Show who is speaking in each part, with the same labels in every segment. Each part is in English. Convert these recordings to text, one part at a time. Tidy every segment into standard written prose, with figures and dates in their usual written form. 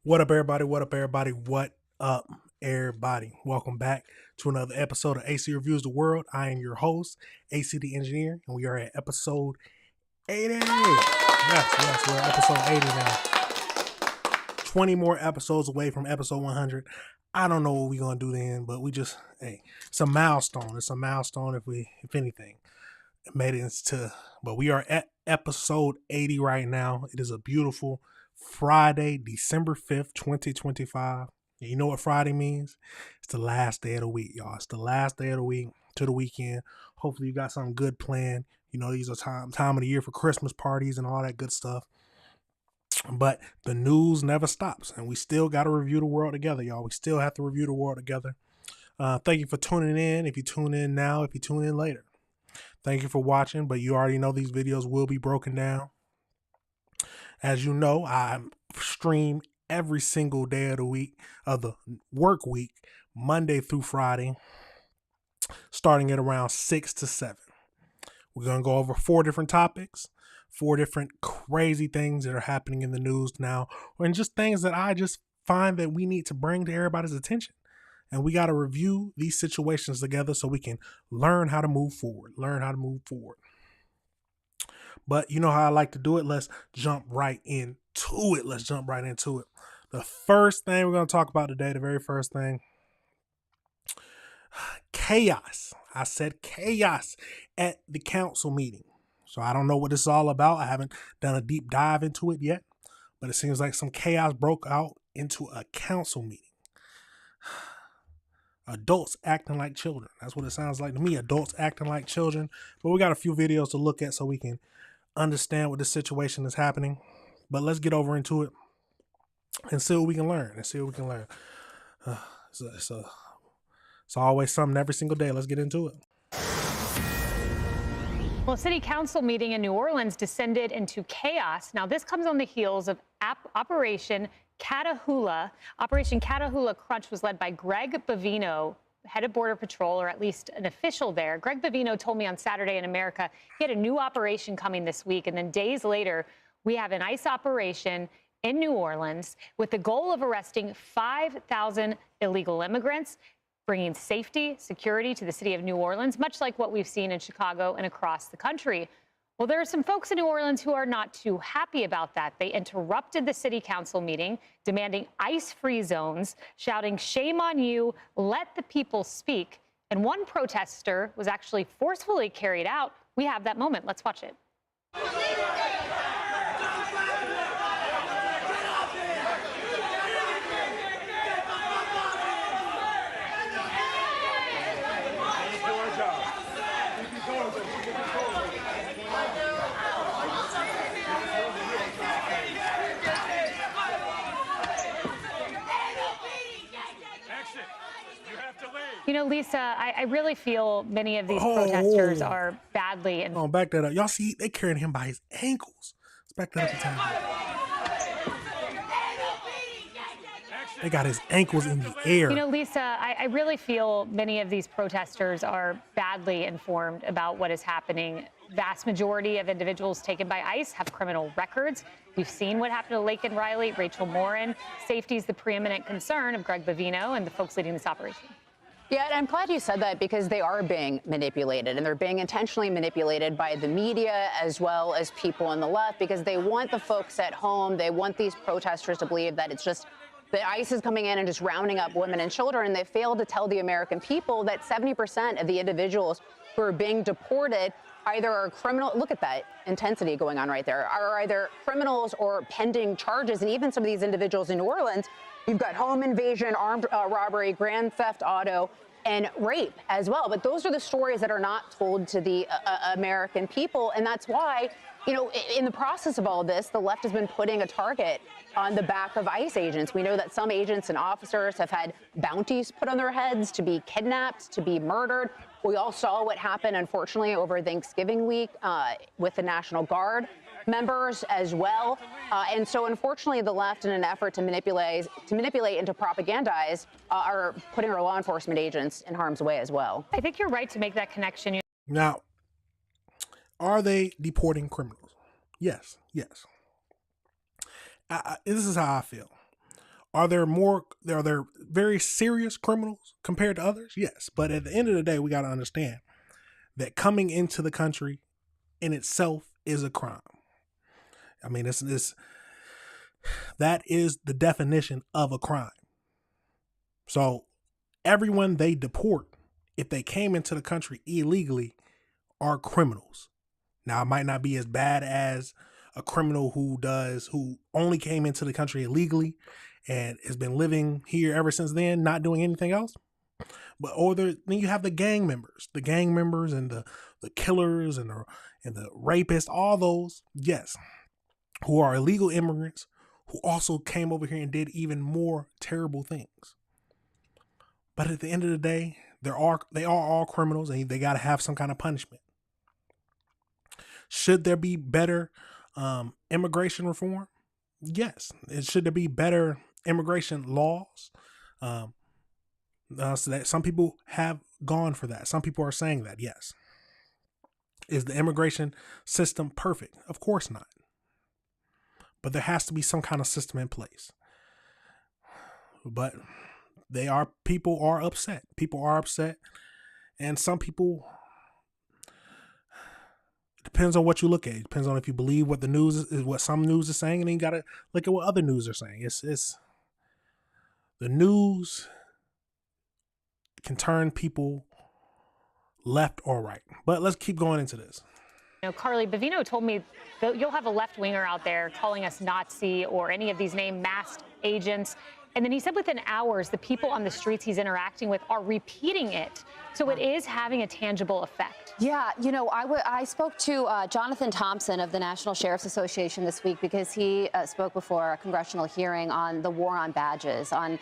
Speaker 1: What up, everybody? What up, everybody? What up, everybody? Welcome back to another episode of AC Reviews the World. I am your host, AC the Engineer, and we are at episode 80. Yes, we're at episode 80 now. 20 more episodes away from episode 100. I don't know what we're going to do then, but it's a milestone. It's a milestone if anything, made it into, but we are at episode 80 right now. It is a beautiful Friday, December 5th, 2025. And you know what Friday means? It's the last day of the week, y'all. It's the last day of the week to the weekend. Hopefully you got something good planned. You know, these are time of the year for Christmas parties and all that good stuff. But the news never stops, and we still got to review the world together, y'all. We still have to review the world together. Thank you for tuning in. If you tune in now, if you tune in later, thank you for watching. But you already know these videos will be broken down. As you know, I stream every single day of the week, of the work week, Monday through Friday, starting at around 6 to 7. We're going to go over 4 different topics, 4 different crazy things that are happening in the news now, and just things that I just find that we need to bring to everybody's attention. And we got to review these situations together so we can learn how to move forward, But you know how I like to do it. Let's jump right into it. The first thing we're going to talk about today, the very first thing, chaos. I said chaos at the council meeting. So I don't know what this is all about. I haven't done a deep dive into it yet, but it seems like some chaos broke out into a council meeting. Adults acting like children. That's what it sounds like to me. Adults acting like children. But we got a few videos to look at so we can understand what this situation is happening. But let's get over into it and see what we can learn. It's always something every single day. Let's get into it.
Speaker 2: Well, a city council meeting in New Orleans descended into chaos. Now, this comes on the heels of Operation Catahoula. Operation Catahoula Crunch was led by Greg Bavino, head of Border Patrol, or at least an official there. Greg Bavino told me on Saturday in America he had a new operation coming this week. And then days later, we have an ICE operation in New Orleans with the goal of arresting 5,000 illegal immigrants, bringing safety, security to the city of New Orleans, much like what we've seen in Chicago and across the country. Well, there are some folks in New Orleans who are not too happy about that. They interrupted the city council meeting, demanding ICE-free zones, shouting, "Shame on you, let the people speak." And one protester was actually forcefully carried out. We have that moment. Let's watch it. You know, Lisa, I really feel many of these protesters are badly.
Speaker 1: Oh, back that up. Y'all see, they carrying him by his ankles. Let's back that up a time. They got his ankles in the air.
Speaker 2: You know, Lisa, I really feel many of these protesters are badly informed about what is happening. Vast majority of individuals taken by ICE have criminal records. We've seen what happened to Laken Riley, Rachel Morin. Safety is the preeminent concern of Greg Bavino and the folks leading this operation.
Speaker 3: Yeah, and I'm glad you said that because they are being manipulated, and they're being intentionally manipulated by the media as well as people on the left because they want the folks at home, they want these protesters to believe that it's just that ICE is coming in and just rounding up women and children, and they fail to tell the American people that 70% of the individuals who are being deported either are criminal, look at that intensity going on right there, are either criminals or pending charges. And even some of these individuals in New Orleans, you've got home invasion, armed robbery, grand theft auto, and rape as well. But those are the stories that are not told to the American people. And that's why, you know, in the process of all of this, the left has been putting a target on the back of ICE agents. We know that some agents and officers have had bounties put on their heads to be kidnapped, to be murdered. We all saw what happened, unfortunately, over Thanksgiving week with the National Guard members as well. And so, unfortunately, the left, in an effort to manipulate and to propagandize, are putting our law enforcement agents in harm's way as well.
Speaker 2: I think you're right to make that connection.
Speaker 1: Now, are they deporting criminals? Yes. This is how I feel. Are there very serious criminals compared to others? Yes. But at the end of the day, we got to understand that coming into the country in itself is a crime. I mean, that is the definition of a crime. So everyone they deport, if they came into the country illegally, are criminals. Now, it might not be as bad as a criminal who only came into the country illegally and has been living here ever since then, not doing anything else. But then you have the gang members and the killers and the rapists, all those, yes, who are illegal immigrants who also came over here and did even more terrible things. But at the end of the day, they are all criminals, and they got to have some kind of punishment. Should there be better immigration reform? Yes. Should there be better immigration laws? So that some people have gone for that. Some people are saying that, yes. Is the immigration system perfect? Of course not. But there has to be some kind of system in place. But people are upset. People are upset. And some people, it depends on what you look at. It depends on if you believe what the news is, what some news is saying, and then you got to look at what other news are saying. It's the news can turn people left or right. But let's keep going into this.
Speaker 2: Carly, Bavino told me that you'll have a left-winger out there calling us Nazi or any of these named masked agents. And then he said within hours, the people on the streets he's interacting with are repeating it. So it is having a tangible effect.
Speaker 3: Yeah, I spoke to Jonathan Thompson of the National Sheriff's Association this week because he spoke before a congressional hearing on the war on badges, on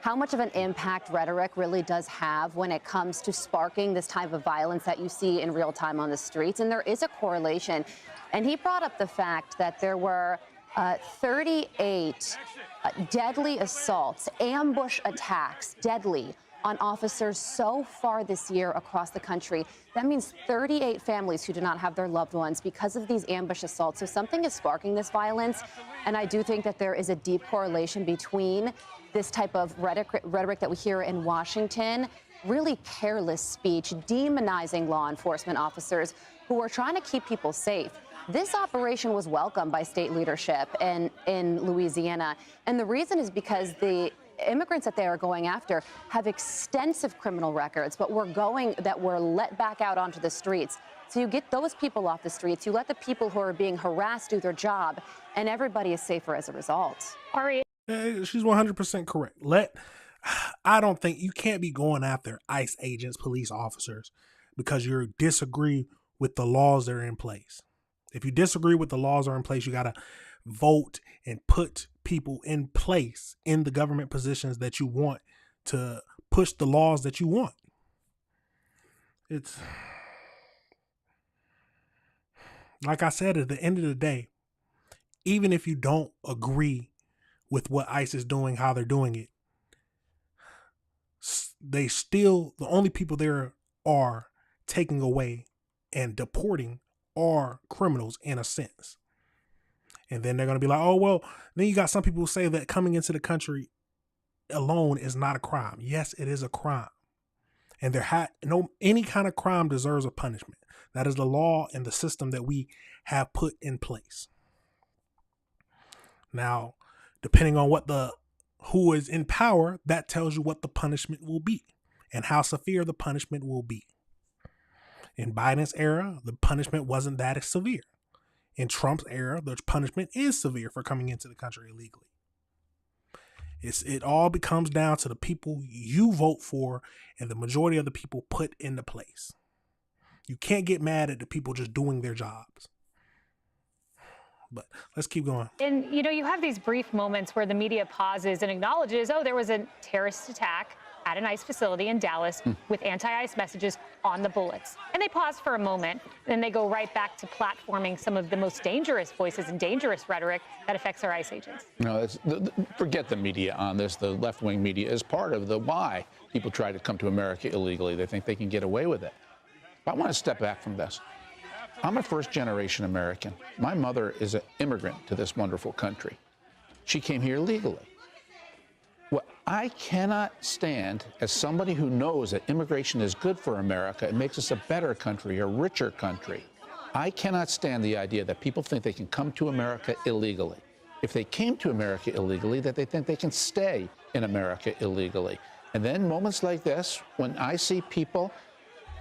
Speaker 3: how much of an impact rhetoric really does have when it comes to sparking this type of violence that you see in real time on the streets. And there is a correlation. And he brought up the fact that there were 38 deadly assaults, ambush attacks, deadly, on officers so far this year across the country. That means 38 families who do not have their loved ones because of these ambush assaults. So something is sparking this violence. And I do think that there is a deep correlation between this type of rhetoric that we hear in Washington, really careless speech, demonizing law enforcement officers who are trying to keep people safe. This operation was welcomed by state leadership in Louisiana. And the reason is because the immigrants that they are going after have extensive criminal records, but were let back out onto the streets. So you get those people off the streets, you let the people who are being harassed do their job, and everybody is safer as a result.
Speaker 2: Ari,
Speaker 1: she's 100% correct. I don't think you can't be going after ICE agents, police officers, because you disagree with the laws that are in place. If you disagree with the laws that are in place, you got to vote and put people in place in the government positions that you want to push the laws that you want. It's like I said, at the end of the day, even if you don't agree with what ICE is doing, how they're doing it, the only people there are taking away and deporting are criminals in a sense. And then they're going to be like, oh, well, then you got some people who say that coming into the country alone is not a crime. Yes, it is a crime. And any kind of crime deserves a punishment. That is the law and the system that we have put in place. Now, depending on who is in power, that tells you what the punishment will be and how severe the punishment will be. In Biden's era, the punishment wasn't that severe. In Trump's era, the punishment is severe for coming into the country illegally. It all comes down to the people you vote for and the majority of the people put into place. You can't get mad at the people just doing their jobs. But let's keep going.
Speaker 2: And, you have these brief moments where the media pauses and acknowledges, oh, there was a terrorist attack at an ICE facility in Dallas with anti-ICE messages on the bullets. And they pause for a moment, then they go right back to platforming some of the most dangerous voices and dangerous rhetoric that affects our ICE agents.
Speaker 4: No, forget the media on this. The left-wing media is part of the why people try to come to America illegally. They think they can get away with it. But I want to step back from this. I'm a first-generation American. My mother is an immigrant to this wonderful country. She came here legally. What I cannot stand as somebody who knows that immigration is good for America, it makes us a better country, a richer country. I cannot stand the idea that people think they can come to America illegally. If they came to America illegally, that they think they can stay in America illegally. And then moments like this, when I see people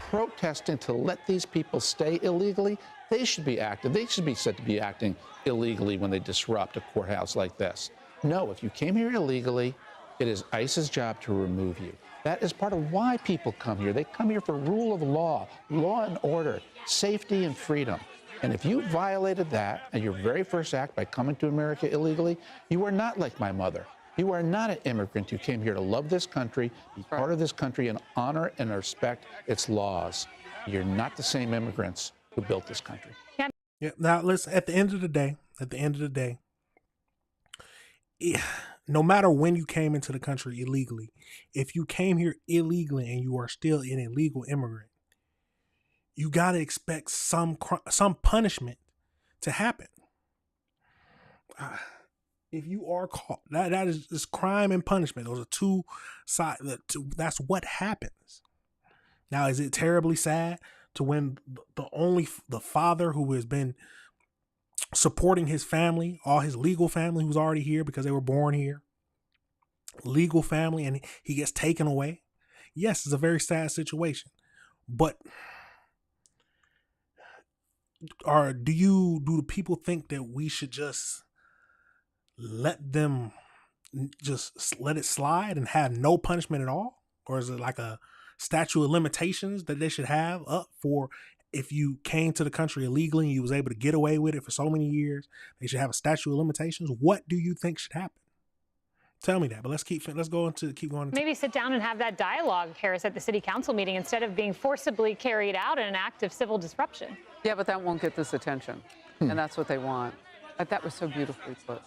Speaker 4: protesting to let these people stay illegally, they should be active. They should be said to be acting illegally when they disrupt a courthouse like this. No, if you came here illegally, it is ICE's job to remove you. That is part of why people come here. They come here for rule of law, law and order, safety and freedom. And if you violated that at your very first act by coming to America illegally, you are not like my mother. You are not an immigrant who came here to love this country, be part of this country, and honor and respect its laws. You're not the same immigrants who built this country.
Speaker 1: Yeah. Now, listen, at the end of the day, no matter when you came into the country illegally, if you came here illegally and you are still an illegal immigrant, you got to expect some punishment to happen. If you are caught, that is crime and punishment. Those are two sides. That's what happens. Now, is it terribly sad to when the father who has been supporting his family, all his legal family who's already here because they were born here, legal family, and he gets taken away? Yes, it's a very sad situation. But do the people think that we should just let it slide and have no punishment at all? Or is it like a statute of limitations that they should have up for if you came to the country illegally and you was able to get away with it for so many years? They should have a statute of limitations. What do you think should happen? Tell me that, but let's keep going.
Speaker 2: Maybe sit down and have that dialogue, Harris, at the city council meeting instead of being forcibly carried out in an act of civil disruption.
Speaker 5: Yeah, but that won't get this attention, and that's what they want. That was so beautifully put.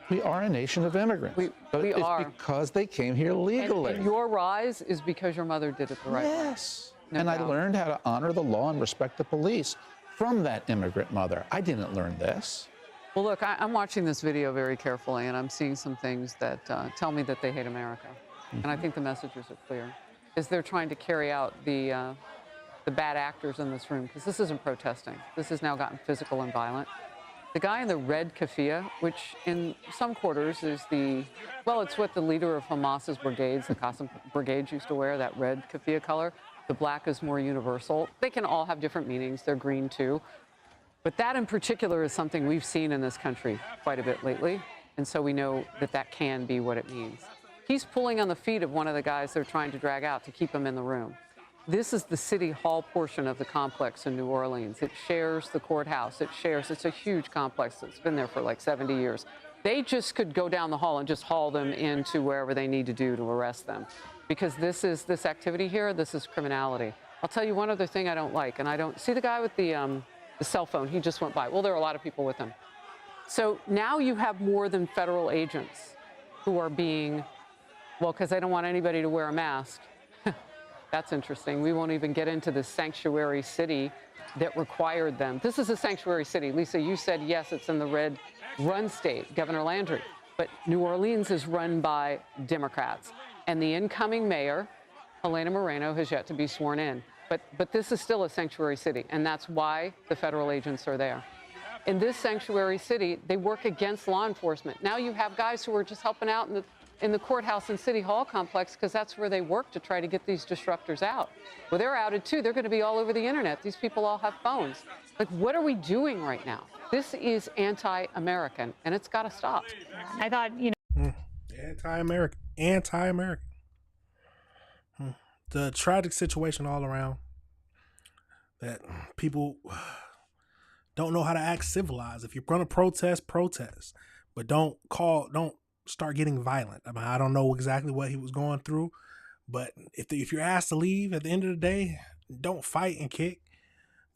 Speaker 4: We are a nation of immigrants.
Speaker 5: We are.
Speaker 4: Because they came here legally.
Speaker 5: And your rise is because your mother did it the right way.
Speaker 4: Yes.
Speaker 5: No
Speaker 4: and
Speaker 5: doubt.
Speaker 4: I learned how to honor the law and respect the police from that immigrant mother. I didn't learn this.
Speaker 5: Well, look, I'm watching this video very carefully, and I'm seeing some things that tell me that they hate America. And I think the messages are clear. Is they're trying to carry out the bad actors in this room, because this isn't protesting. This has now gotten physical and violent. The guy in the red keffiyeh, which in some quarters is it's what the leader of Hamas's brigades, the Qassam brigades, used to wear, that red keffiyeh color. The black is more universal. They can all have different meanings. They're green too. But that in particular is something we've seen in this country quite a bit lately. And so we know that that can be what it means. He's pulling on the feet of one of the guys they're trying to drag out to keep him in the room. This is the city hall portion of the complex in New Orleans. It shares the courthouse. It's a huge complex that's been there for like 70 years. They just could go down the hall and just haul them into wherever they need to do to arrest them. Because this activity here, this is criminality. I'll tell you one other thing I don't like, and I don't see the guy with the cell phone. He just went by. Well, there are a lot of people with him. So now you have more than federal agents who are being, because they don't want anybody to wear a mask. That's interesting. We won't even get into the sanctuary city that required them. This is a sanctuary city. Lisa, you said, yes, it's in the red run state, Governor Landry. But New Orleans is run by Democrats. And the incoming mayor, Helena Moreno, has yet to be sworn in. But this is still a sanctuary city, and that's why the federal agents are there. In this sanctuary city, they work against law enforcement. Now you have guys who are just helping out in the courthouse and city hall complex because that's where they work to try to get these disruptors out. Well, they're outed too. They're going to be all over the internet. These people all have phones. Like, what are we doing right now? This is anti-American, and it's got to stop.
Speaker 2: I thought,
Speaker 1: Anti-American. The tragic situation all around, that people don't know how to act civilized. If you're going to protest, but don't start getting violent. I mean, I don't know exactly what he was going through, but if you're asked to leave at the end of the day, don't fight and kick.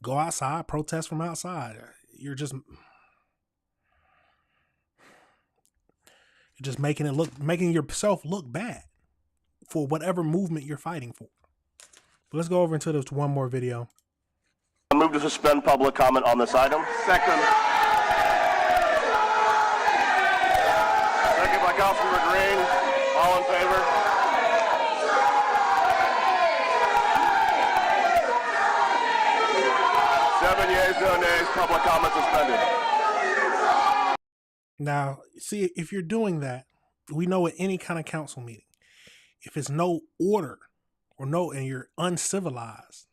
Speaker 1: Go outside, protest from outside. You're just making yourself look bad for whatever movement you're fighting for. But let's go over into this one more video.
Speaker 6: I move to suspend public comment on this item. Second. Second by Councilmember Green. All public comment suspended.
Speaker 1: Now, see, if you're doing that, we know at any kind of council meeting, if it's no order or and you're uncivilized,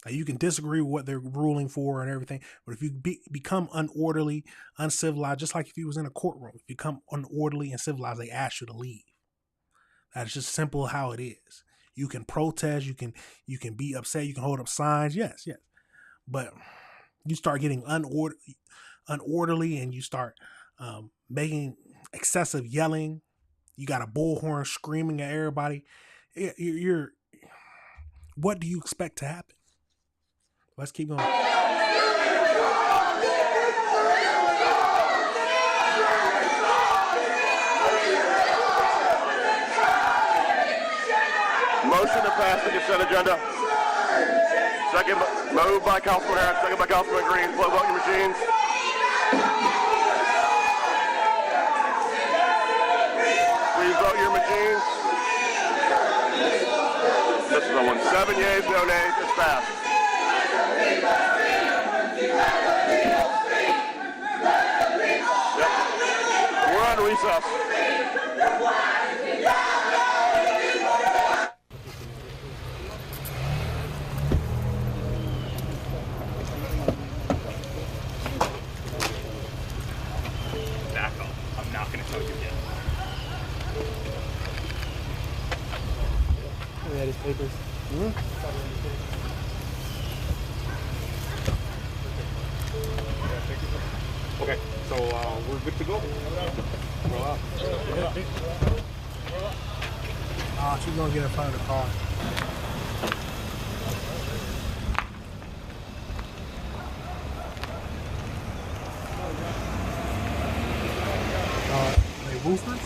Speaker 1: now you can disagree with what they're ruling for and everything, but if you become unorderly, uncivilized, just like if you was in a courtroom, if you become unorderly and civilized, they ask you to leave. That's just simple how it is. You can protest, you can be upset, you can hold up signs, yes, but you start getting unorderly and you start making excessive yelling. You got a bullhorn screaming at everybody. What do you expect to happen? Let's keep going.
Speaker 6: Motion to pass the consent agenda. Second, moved by Councilman Harris, second by Councilman Green. Please vote your machines. Please vote your machines. This is the one. 7 yeas, no nays. It's passed. Yep. We're on recess.
Speaker 7: Back off. I'm not going to tell you again.
Speaker 1: We had his papers.
Speaker 7: Okay, so we're good to go.
Speaker 1: She's gonna get in front of the car. They roofers?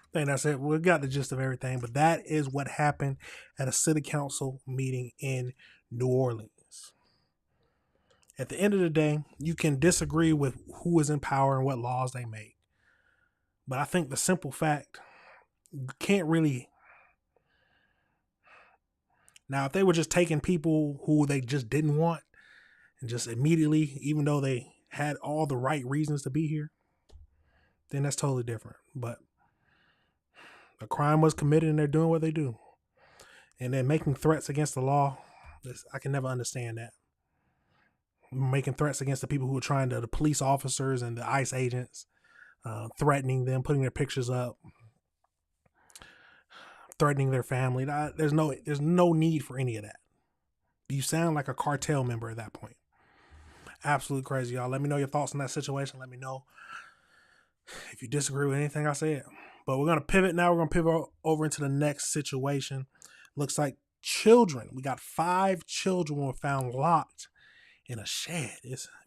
Speaker 1: I think that's it. We got the gist of everything, but that is what happened at a city council meeting in New Orleans. At the end of the day, you can disagree with who is in power and what laws they make. But I think the simple fact, you can't really. Now, if they were just taking people who they just didn't want and just immediately, even though they had all the right reasons to be here, then that's totally different. But a crime was committed and they're doing what they do. And then making threats against the law, I can never understand that. Making threats against the people who are trying to, the police officers and the ICE agents, threatening them, putting their pictures up, threatening their family. There's no need for any of that. You sound like a cartel member at that point. Absolutely crazy, y'all. Let me know your thoughts on that situation. Let me know if you disagree with anything I said. But we're going to pivot now. We're going to pivot over into the next situation. Looks like children. We got 5 children were found locked in a shed.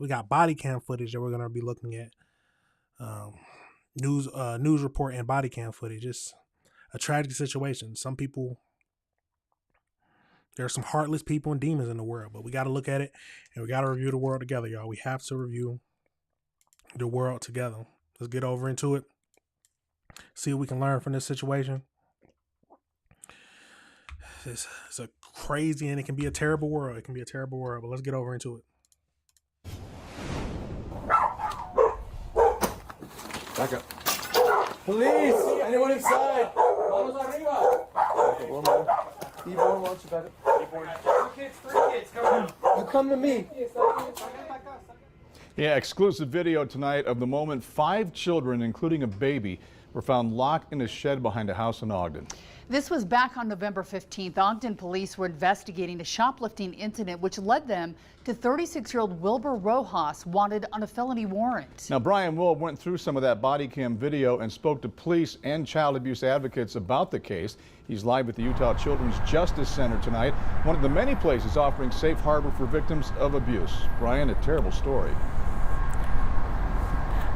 Speaker 1: We got body cam footage that we're going to be looking at. News report and body cam footage. It's a tragic situation. Some people, there are some heartless people and demons in the world, but we got to look at it and we got to review the world together, y'all. We have to review the world together. Let's get over into it. See what we can learn from this situation. It's a crazy and it can be a terrible world. It can be a terrible world, but let's get over into it.
Speaker 8: Back up. Police! Anyone inside? Vamos arriba! Yvonne, why don't you back up? Three kids, come on. You come to me.
Speaker 9: Yeah, exclusive video tonight of the moment 5 children, including a baby, were found locked in a shed behind a house in Ogden.
Speaker 10: This was back on November 15th. Ogden police were investigating a shoplifting incident which led them to 36-year-old Wilbur Rojas, wanted on a felony warrant.
Speaker 9: Now, Brian Will went through some of that body cam video and spoke to police and child abuse advocates about the case. He's live at the Utah Children's Justice Center tonight, one of the many places offering safe harbor for victims of abuse. Brian, a terrible story.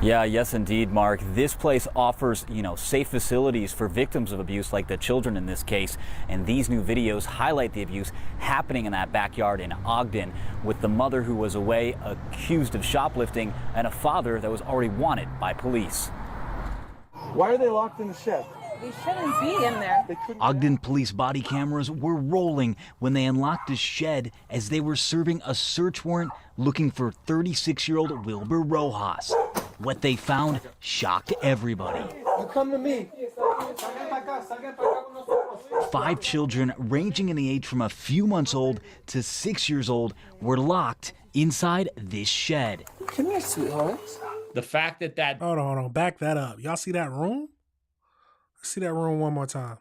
Speaker 11: Yes, indeed, Mark. This place offers, safe facilities for victims of abuse like the children in this case. And these new videos highlight the abuse happening in that backyard in Ogden with the mother who was away accused of shoplifting and a father that was already wanted by police.
Speaker 8: Why are they locked in the shed?
Speaker 12: They shouldn't be in there.
Speaker 11: Ogden police body cameras were rolling when they unlocked a shed as they were serving a search warrant looking for 36-year-old Wilbur Rojas. What they found shocked everybody.
Speaker 8: You come to me.
Speaker 11: 5 children ranging in the age from a few months old to 6 years old were locked inside this shed.
Speaker 8: Come here, sweetheart.
Speaker 7: The fact that
Speaker 1: Hold on. Back that up. Y'all see that room? See that room one more time.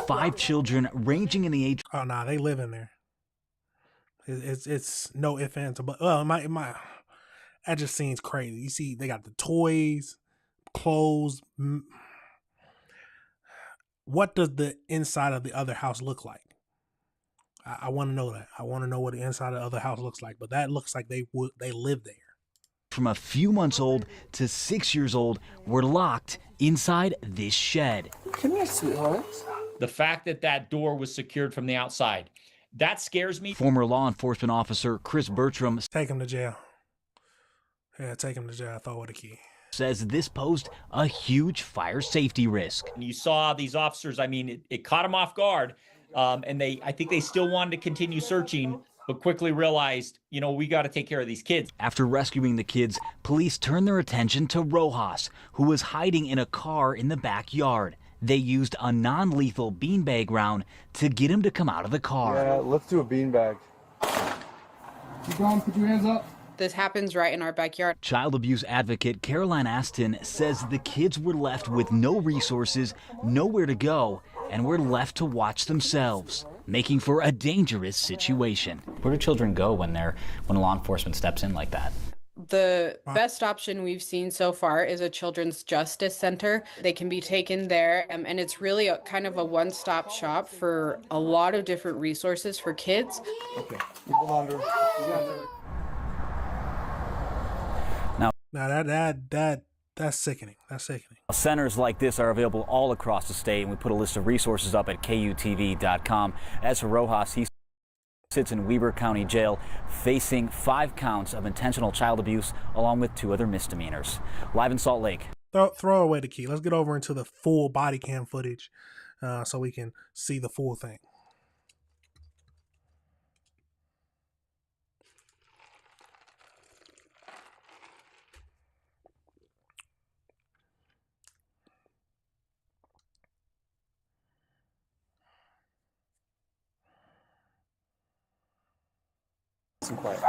Speaker 11: 5 children ranging in the age.
Speaker 1: Oh, nah, they live in there. It's no ifs, ands, but that just seems crazy. You see, they got the toys, clothes. What does the inside of the other house look like? I want to know that. I want to know what the inside of the other house looks like. But that looks like they live there.
Speaker 11: From a few months old to 6 years old were locked inside this shed.
Speaker 8: Come here, sweetheart.
Speaker 7: the fact that door was secured from the outside, that scares me.
Speaker 11: Former law enforcement officer Chris Bertram.
Speaker 1: Take him to jail. Yeah, take him to jail. Throw away the key.
Speaker 11: Says this posed a huge fire safety risk.
Speaker 7: And you saw these officers, I mean, it caught them off guard. And I think they still wanted to continue searching, but quickly realized, you know, we got to take care of these kids.
Speaker 11: After rescuing the kids, police turned their attention to Rojas, who was hiding in a car in the backyard. They used a non-lethal beanbag round to get him to come out of the car.
Speaker 8: Yeah, let's do a beanbag. Keep going, put your hands up.
Speaker 12: This happens right in our backyard.
Speaker 11: Child abuse advocate Caroline Aston says the kids were left with no resources, nowhere to go, and were left to watch themselves, making for a dangerous situation.
Speaker 13: Where do children go when law enforcement steps in like that?
Speaker 12: The best option we've seen so far is a children's justice center. They can be taken there, and it's really kind of a one-stop shop for a lot of different resources for kids.
Speaker 8: Okay, hold on to her.
Speaker 1: Now that's sickening. That's sickening.
Speaker 11: Centers like this are available all across the state, and we put a list of resources up at KUTV.com. As for Rojas, he sits in Weber County Jail facing 5 counts of intentional child abuse along with 2 other misdemeanors. Live in Salt Lake.
Speaker 1: Throw away the key. Let's get over into the full body cam footage so we can see the full thing.
Speaker 8: Quiet.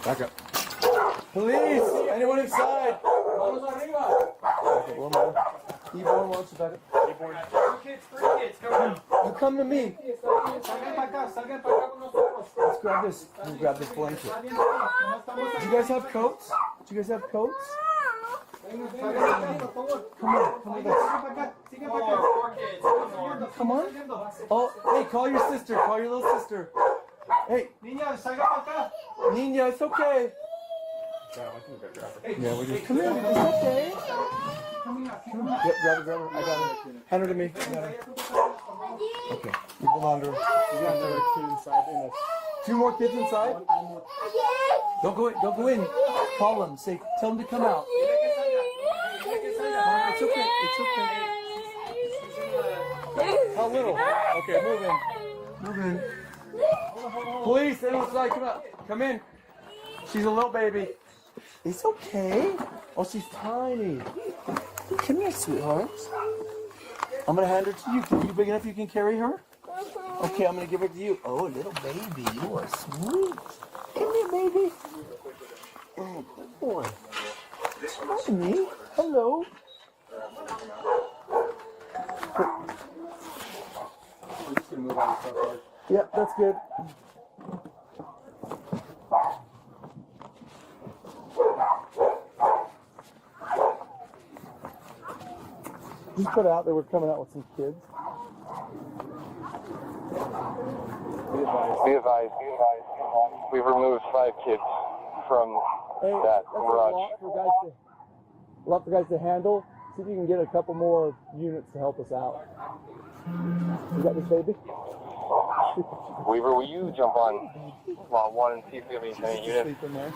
Speaker 8: Back up. Police! Anyone inside? Back up one more. E.80, why don't you back up? 3 kids, come on. You come to me. Let's grab this. Let me grab this blanket. Do you guys have coats? Do you guys have coats? Come on, come with us. Come on. Oh, hey, call your sister. Call your little sister. Hey. Nina, it's okay. Yeah, we just come here. It's okay. Yep, grab her. I got her. Hand her to me. Okay. You belong to her. You got another kid inside. 2 more kids inside? Don't go in. Don't go in. Call them. Tell them to come out. It's okay. It's okay. How little? Okay, move in. Move in. Police, anyone inside, come out. Come in. She's a little baby. It's okay. Oh, she's tiny. Come here, sweetheart. I'm going to hand her to you. Are you big enough you can carry her? Okay, I'm going to give her to you. Oh, little baby. You are sweet. Come here, baby. Oh, That's me. Hello. I'm just gonna move on stuff like. Yep, that's good. Just put out that we're coming out with some kids.
Speaker 14: Be advised. We've removed 5 kids from that garage.
Speaker 8: A lot for guys to handle. See if you can get a couple more units to help us out. You got this, baby?
Speaker 14: Weaver, will you jump on lot 1 and see if we have any units?
Speaker 8: Sleep in there.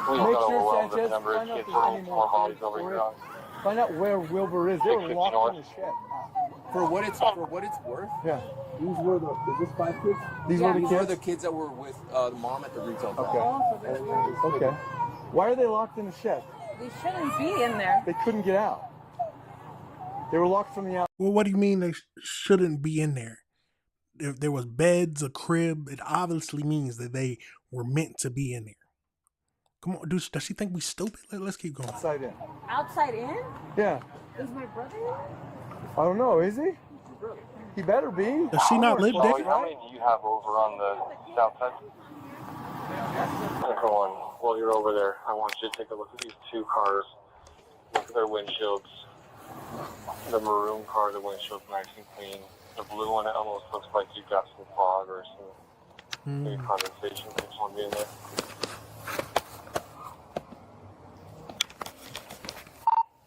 Speaker 14: We've
Speaker 8: Make
Speaker 14: got
Speaker 8: sure,
Speaker 14: overwhelmed with the
Speaker 8: Sanchez,
Speaker 14: number of
Speaker 8: find out
Speaker 14: kids
Speaker 8: if there's any
Speaker 14: and
Speaker 8: more
Speaker 14: more bodies
Speaker 8: kids
Speaker 14: over
Speaker 8: or-
Speaker 14: here.
Speaker 8: Find out where Wilbur is. They were
Speaker 14: 650
Speaker 8: locked
Speaker 14: north.
Speaker 8: in the shed.
Speaker 15: For what it's worth?
Speaker 8: Yeah. These were the. Is this 5 kids? These
Speaker 15: Yeah.
Speaker 8: were the
Speaker 15: These
Speaker 8: kids.
Speaker 15: are the kids that were with the mom at the retail shop.
Speaker 8: Okay. Okay. Why are they locked in the shed?
Speaker 16: They shouldn't be in there.
Speaker 8: They couldn't get out. They were locked from the outside.
Speaker 1: Well, what do you mean they shouldn't be in there? If there was beds, a crib, it obviously means that they were meant to be in there. Come on, does she think we stupid? Let's keep going.
Speaker 8: Outside in.
Speaker 16: Outside in?
Speaker 8: Yeah.
Speaker 16: Is my brother in?
Speaker 8: I don't know. Is he? He better be.
Speaker 1: Does she not live there?
Speaker 14: Chloe, how many do you have over on the south side? Go on. While you're over there, I want you to take a look at these 2 cars. Look at their windshields. The maroon car, the windshield's nice and clean. The blue one, it almost looks like you've got some fog or some maybe condensation. Things want to be in there.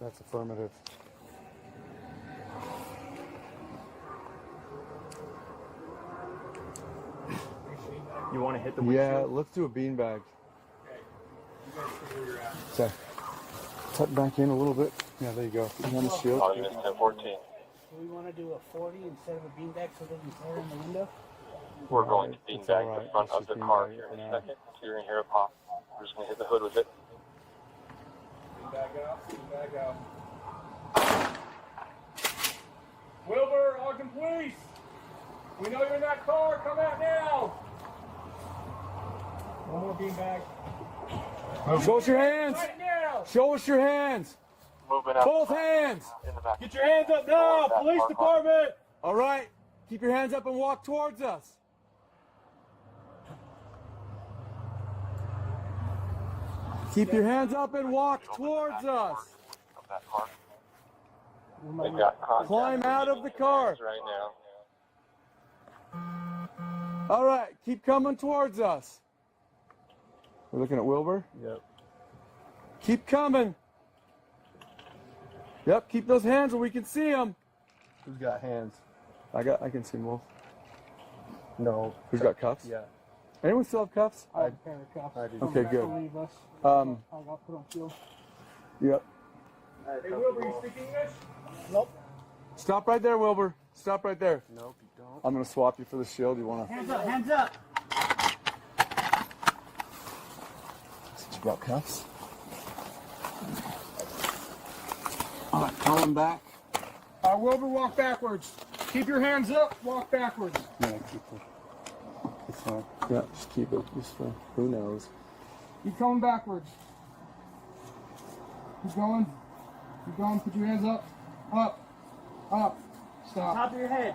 Speaker 8: That's affirmative.
Speaker 17: You want to hit the
Speaker 8: Yeah,
Speaker 17: windshield?
Speaker 8: let's do a beanbag. Okay. Tuck back in a little bit. Yeah, there you go. Put you on the shield.
Speaker 14: Oh, units 1014.
Speaker 18: Do we want to do a 40 instead of a beanbag so they can fire in the window?
Speaker 14: We're going to
Speaker 8: It's
Speaker 14: beanbag
Speaker 8: all right.
Speaker 14: the front
Speaker 8: Let's
Speaker 14: of the
Speaker 8: just
Speaker 14: car
Speaker 8: beanbag
Speaker 14: here
Speaker 8: it
Speaker 14: in a
Speaker 8: for now.
Speaker 14: second. So you're going to hear a pop. We're just going to hit the hood with it.
Speaker 8: Back out. Wilbur, Ogden Police! We know you're in that car. Come out now! One more beanbag. Show us your hands! Right now!
Speaker 14: Show us your hands! Moving up.
Speaker 8: Both hands!
Speaker 14: In the back.
Speaker 8: Get your hands up now!
Speaker 14: That
Speaker 8: Police
Speaker 14: car.
Speaker 8: department! All right. Keep your hands up and walk towards us. Keep your hands up and walk towards us.
Speaker 14: Of that car. They got contact
Speaker 8: Climb out of the car.
Speaker 14: right now.
Speaker 8: All right. Keep coming towards us. We're looking at Wilbur? Yep. Keep coming. Yep, keep those hands where we can see them. Who's got hands? I can see them both. No. Who's got cuffs? Yeah. Anyone still have cuffs?
Speaker 18: I have a pair of cuffs.
Speaker 8: I do. Okay, good.
Speaker 18: Leave us.
Speaker 8: Um,
Speaker 18: I got put on field.
Speaker 8: Yep.
Speaker 18: Hey, Wilbur, you speak English? Nope.
Speaker 8: Stop right there, Wilbur. Stop right there.
Speaker 18: Nope, you don't.
Speaker 8: I'm gonna swap you for the shield. You wanna?
Speaker 18: Hands up, hands up.
Speaker 8: You got cuffs? All right, call him back.
Speaker 18: Wilbur, walk backwards. Keep your hands up, walk backwards.
Speaker 8: Yeah, keep it. It's fine. Yeah, just keep it. Just for who knows.
Speaker 18: Keep going backwards. Keep going. Keep going. Put your hands up. Up. Up. Stop. Top of your head.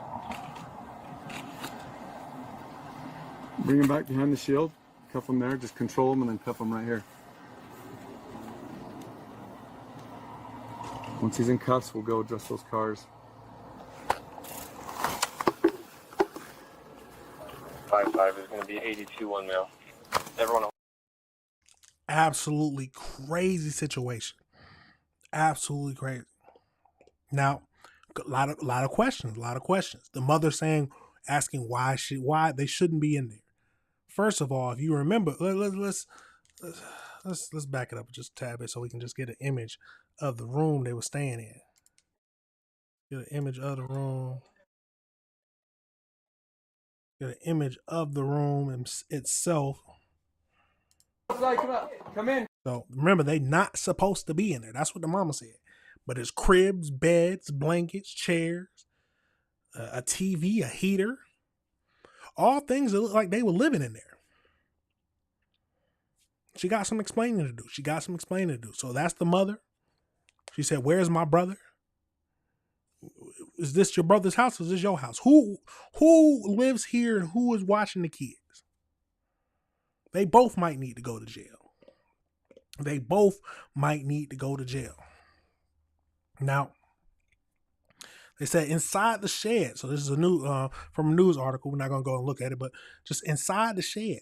Speaker 8: Bring him back behind the shield. Cuff him there. Just control him and then cuff him right here. Once he's in cuffs, we'll go adjust those cars.
Speaker 14: 5-5 is going to be 82-1 male. Everyone.
Speaker 1: Absolutely crazy situation. Absolutely crazy. Now, a lot of questions. The mother asking why they shouldn't be in there. First of all, if you remember, let's back it up just a tad bit so we can just get an image of the room they were staying in. Get an image of the room. Get an image of the room itself.
Speaker 8: Come in.
Speaker 1: So remember, they not supposed to be in there. That's what the mama said. But it's cribs, beds, blankets, chairs, a TV, a heater, all things that look like they were living in there. She got some explaining to do. So that's the mother. She said, "Where's my brother? Is this your brother's house or is this your house? Who lives here and who is watching the kids?" They both might need to go to jail. They both might need to go to jail. Now, they said inside the shed. So this is a new from a news article. We're not going to go and look at it, but just inside the shed,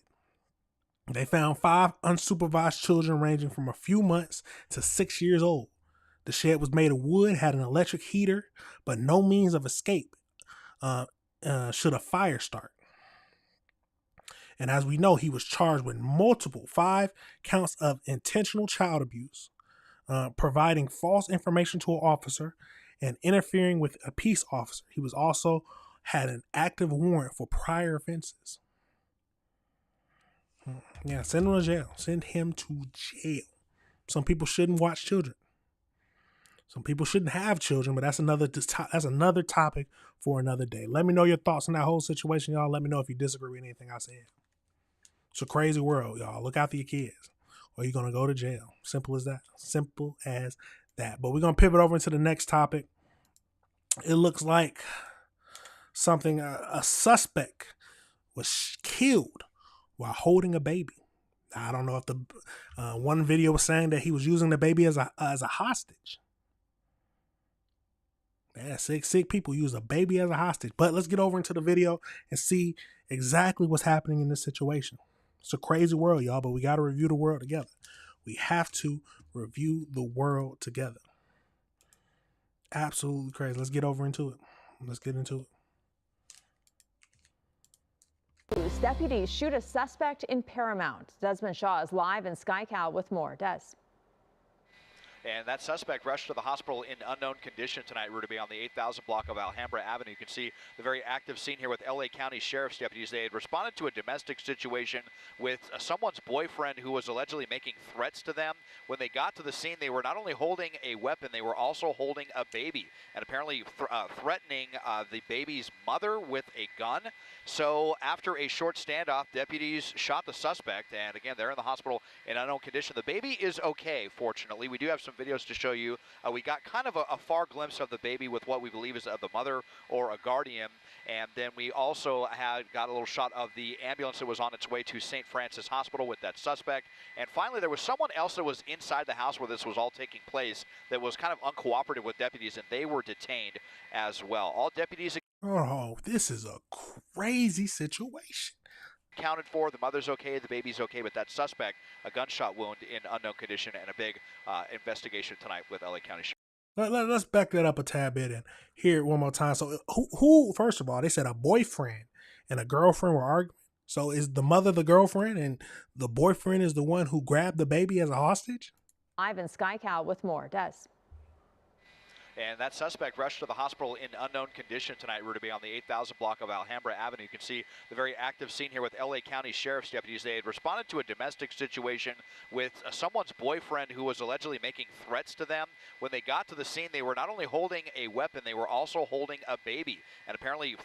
Speaker 1: they found 5 unsupervised children ranging from a few months to 6 years old. The shed was made of wood, had an electric heater, but no means of escape should a fire start. And as we know, he was charged with 5 counts of intentional child abuse, providing false information to an officer, and interfering with a peace officer. He was also had an active warrant for prior offenses. Yeah, send him to jail. Send him to jail. Some people shouldn't watch children. Some people shouldn't have children, but that's another topic for another day. Let me know your thoughts on that whole situation, y'all. Let me know if you disagree with anything I said. It's a crazy world, y'all. Look after your kids, or you're going to go to jail. Simple as that. Simple as that. But we're going to pivot over into the next topic. It looks like a suspect was killed while holding a baby. I don't know if the one video was saying that he was using the baby as a hostage. Yeah, sick people use a baby as a hostage. But let's get over into the video and see exactly what's happening in this situation. It's a crazy world, y'all, but we got to review the world together. We have to review the world together. Absolutely crazy. Let's get over into it. Let's get into it.
Speaker 19: Deputies shoot a suspect in Paramount. Desmond Shaw is live in SkyCal with more. Des.
Speaker 20: And that suspect rushed to the hospital in unknown condition tonight, Rudy, on the 8000 block of Alhambra Avenue. You can see the very active scene here with LA County Sheriff's deputies. They had responded to a domestic situation with someone's boyfriend who was allegedly making threats to them. When they got to the scene, they were not only holding a weapon, they were also holding a baby and apparently threatening the baby's mother with a gun. So after a short standoff, deputies shot the suspect, and again, they're in the hospital in unknown condition. The baby is okay, fortunately. We do have some videos to show you. We got kind of a far glimpse of the baby with what we believe is the mother or a guardian, and then we also got a little shot of the ambulance that was on its way to St. Francis Hospital with that suspect. And finally, there was someone else that was inside the house where this was all taking place that was kind of uncooperative with deputies, and they were detained as well. All deputies...
Speaker 1: Oh, this is a crazy situation.
Speaker 20: Accounted for. The mother's okay, the baby's okay, but that suspect, a gunshot wound in unknown condition, and a big investigation tonight with LA County Sheriff.
Speaker 1: Let's back that up a tad bit and hear it one more time. So who first of all, they said a boyfriend and a girlfriend were arguing. So is the mother the girlfriend and the boyfriend is the one who grabbed the baby as a hostage?
Speaker 19: Live in SkyCal with more. Des.
Speaker 20: And that suspect rushed to the hospital in unknown condition tonight, Rudy, on the 8000 block of Alhambra Avenue. You can see the very active scene here with LA County Sheriff's deputies. They had responded to a domestic situation with someone's boyfriend who was allegedly making threats to them. When they got to the scene, they were not only holding a weapon, they were also holding a baby and apparently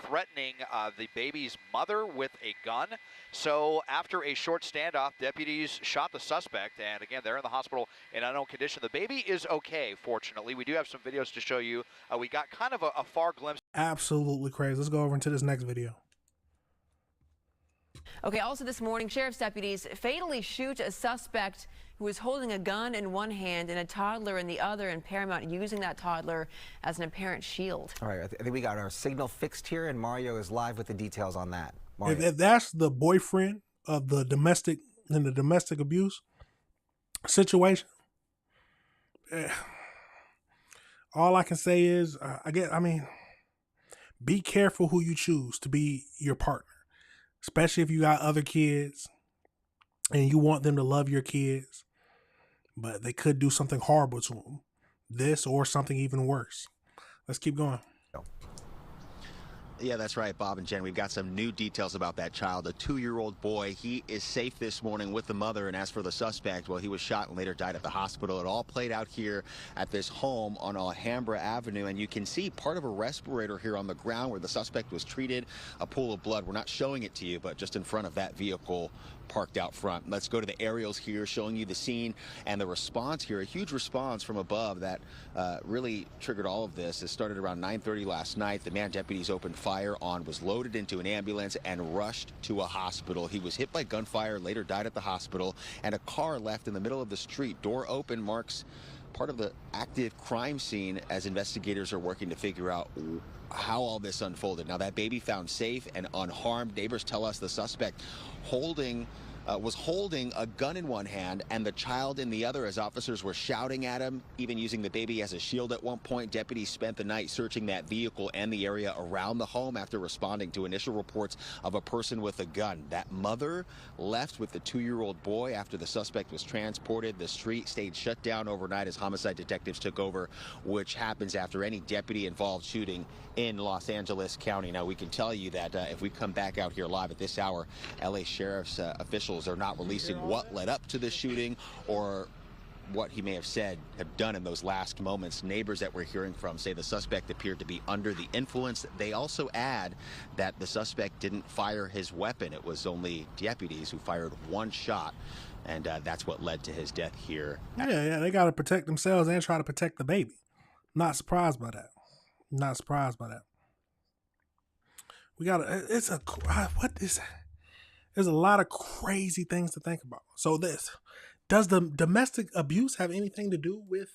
Speaker 20: threatening the baby's mother with a gun. So after a short standoff, deputies shot the suspect, and again, they're in the hospital in unknown condition. The baby is okay, fortunately. We do have some videos to show you. We got kind of a far glimpse.
Speaker 1: Absolutely crazy. Let's go over into this next video.
Speaker 21: Okay, also this morning, sheriff's deputies fatally shoot a suspect who was holding a gun in one hand and a toddler in the other in Paramount, using that toddler as an apparent shield.
Speaker 22: All right, I think we got our signal fixed here, and Mario is live with the details on that.
Speaker 1: If that's the boyfriend of the domestic abuse situation, all I can say is, be careful who you choose to be your partner, especially if you got other kids and you want them to love your kids, but they could do something horrible to them. This or something even worse. Let's keep going.
Speaker 23: Yeah, that's right, Bob and Jen. We've got some new details about that child, a 2-year-old boy. He is safe this morning with the mother, and as for the suspect, well, he was shot and later died at the hospital. It all played out here at this home on Alhambra Avenue, and you can see part of a respirator here on the ground where the suspect was treated, a pool of blood. We're not showing it to you, but just in front of that vehicle parked out front. Let's go to the aerials here showing you the scene and the response here. A huge response from above that really triggered all of this. It started around 9:30 last night. The man deputies opened fire on was loaded into an ambulance and rushed to a hospital. He was hit by gunfire, later died at the hospital, and a car left in the middle of the street. Door open marks part of the active crime scene as investigators are working to figure out how all this unfolded. Now, that baby found safe and unharmed. Neighbors tell us the suspect was holding a gun in one hand and the child in the other as officers were shouting at him, even using the baby as a shield at one point. Deputies spent the night searching that vehicle and the area around the home after responding to initial reports of a person with a gun. That mother left with the 2-year-old boy after the suspect was transported. The street stayed shut down overnight as homicide detectives took over, which happens after any deputy-involved shooting in Los Angeles County. Now, we can tell you that if we come back out here live at this hour, LA Sheriff's officials are not releasing what led up to the shooting or what he may have done in those last moments. Neighbors that we're hearing from say the suspect appeared to be under the influence. They also add that the suspect didn't fire his weapon. It was only deputies who fired one shot, and that's what led to his death here.
Speaker 1: Yeah, they got to protect themselves and try to protect the baby. Not surprised by that. Not surprised by that. We got to, there's a lot of crazy things to think about. So does the domestic abuse have anything to do with,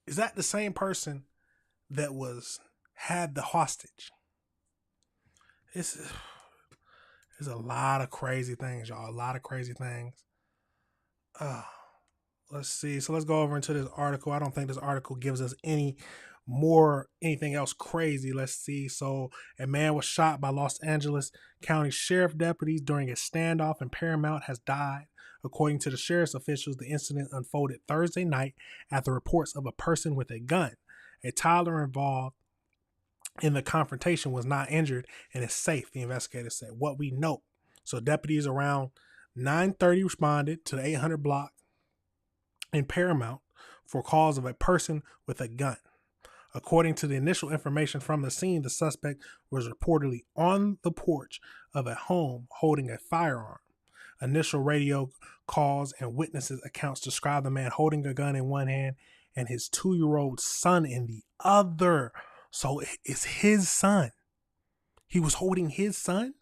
Speaker 1: is that the same person that had the hostage? There's a lot of crazy things, y'all. A lot of crazy things. Let's see. So let's go over into this article. I don't think this article gives us anything else crazy. Let's see. So a man was shot by Los Angeles County Sheriff deputies during a standoff in Paramount has died. According to the sheriff's officials, the incident unfolded Thursday night after reports of a person with a gun. A toddler involved in the confrontation was not injured and is safe, the investigators said. What we know. So deputies around 9:30 responded to the 800 block in Paramount for calls of a person with a gun. According to the initial information from the scene, the suspect was reportedly on the porch of a home holding a firearm. Initial radio calls and witnesses accounts describe the man holding a gun in one hand and his 2-year-old son in the other. So it's his son. He was holding his son?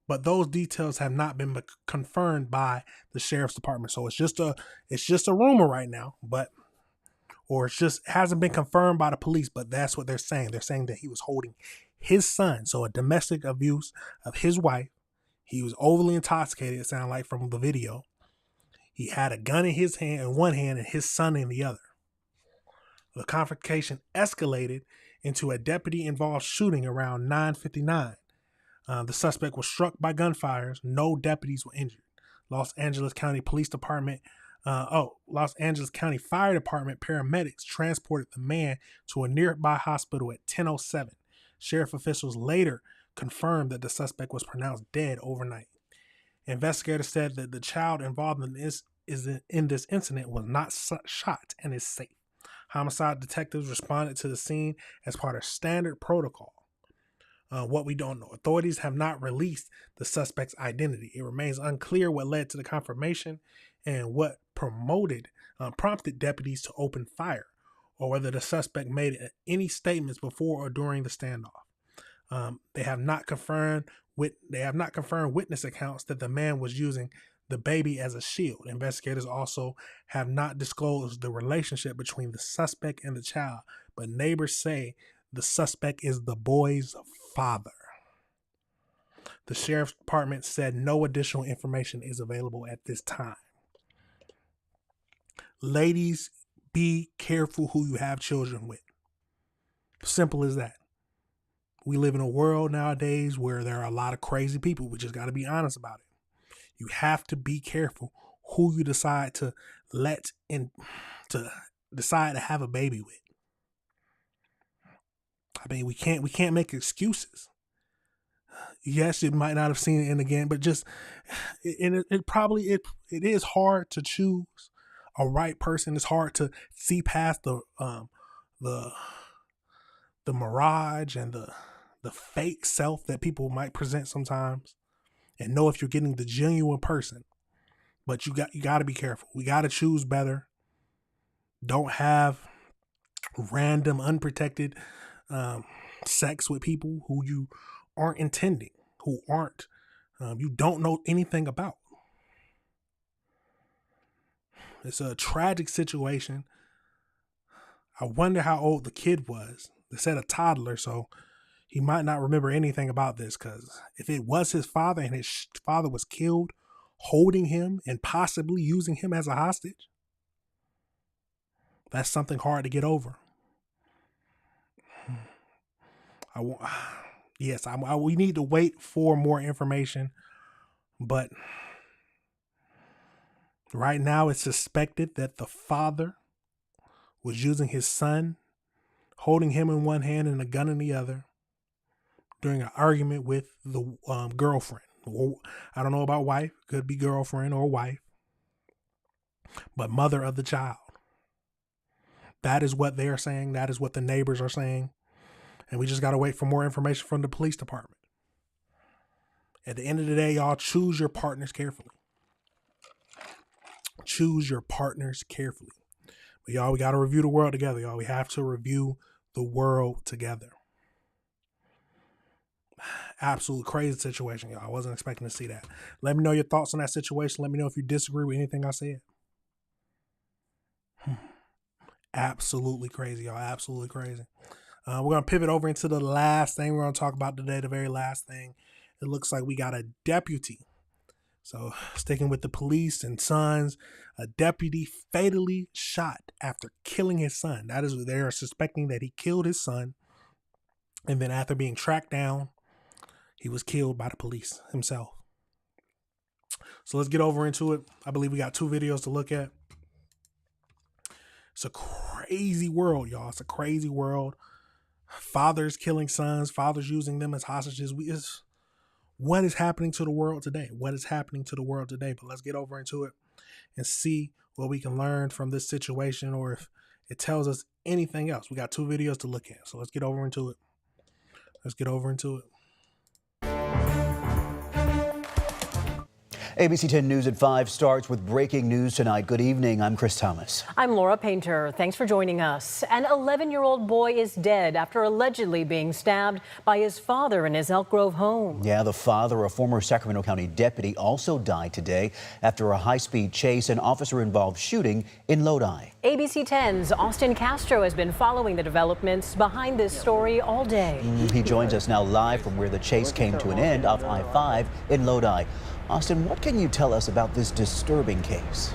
Speaker 1: But those details have not been confirmed by the sheriff's department. So it's just a rumor right now, or it just hasn't been confirmed by the police, but that's what they're saying. They're saying that he was holding his son. So a domestic abuse of his wife. He was overly intoxicated, it sounded like from the video. He had a gun in his hand, in one hand, and his son in the other. The confrontation escalated into a deputy-involved shooting around 9:59. The suspect was struck by gunfires. No deputies were injured. Los Angeles County Fire Department paramedics transported the man to a nearby hospital at 10:07. Sheriff officials later confirmed that the suspect was pronounced dead overnight. Investigators said that the child involved in this incident was not shot and is safe. Homicide detectives responded to the scene as part of standard protocol. What we don't know. Authorities have not released the suspect's identity. It remains unclear what led to the confirmation and what prompted deputies to open fire, or whether the suspect made any statements before or during the standoff. They have not confirmed witness accounts that the man was using the baby as a shield. Investigators also have not disclosed the relationship between the suspect and the child, but neighbors say the suspect is the boy's father. The sheriff's department said no additional information is available at this time. Ladies, be careful who you have children with. Simple as that. We live in a world nowadays where there are a lot of crazy people. We just got to be honest about it. You have to be careful who you decide to decide to have a baby with. I mean, we can't make excuses. Yes, you might not have seen it again, but just it is hard to choose a right person. It's hard to see past the mirage and the fake self that people might present sometimes. and know if you're getting the genuine person. But you got to be careful. We got to choose better. Don't have random, unprotected sex with people who you aren't intending, who aren't, you don't know anything about. It's a tragic situation. I wonder how old the kid was. They said a toddler, so he might not remember anything about this, because if it was his father and his father was killed holding him and possibly using him as a hostage, that's something hard to get over. We need to wait for more information, but right now it's suspected that the father was using his son, holding him in one hand and a gun in the other, during an argument with the girlfriend. I don't know about wife, could be girlfriend or wife, but mother of the child. That is what they are saying. That is what the neighbors are saying. And we just got to wait for more information from the police department. At the end of the day, y'all, choose your partners carefully. Choose your partners carefully. But y'all, we got to review the world together, y'all. We have to review the world together. Absolute crazy situation, y'all. I wasn't expecting to see that. Let me know your thoughts on that situation. Let me know if you disagree with anything I said. Absolutely crazy, y'all. Absolutely crazy. We're going to pivot over into the last thing we're going to talk about today, the very last thing. It looks like we got a deputy. So sticking with the police and sons, a deputy fatally shot after killing his son. That is, they are suspecting that he killed his son. And then after being tracked down, he was killed by the police himself. So let's get over into it. I believe we got 2 videos to look at. It's a crazy world, y'all. It's a crazy world. Fathers killing sons, fathers using them as hostages. What is happening to the world today? What is happening to the world today? But let's get over into it and see what we can learn from this situation, or if it tells us anything else. We got 2 videos to look at. So let's get over into it. Let's get over into it.
Speaker 3: ABC 10 News at 5 starts with breaking news tonight. Good evening. I'm Chris Thomas.
Speaker 4: I'm Laura Painter. Thanks for joining us. An 11-year-old boy is dead after allegedly being stabbed by his father in his Elk Grove home.
Speaker 3: Yeah, the father, a former Sacramento County deputy, also died today after a high-speed chase and officer-involved shooting in Lodi.
Speaker 4: ABC 10's Austin Castro has been following the developments behind this story all day.
Speaker 3: He joins us now live from where the chase came to an end off I-5 in Lodi. Austin, what can you tell us about this disturbing case?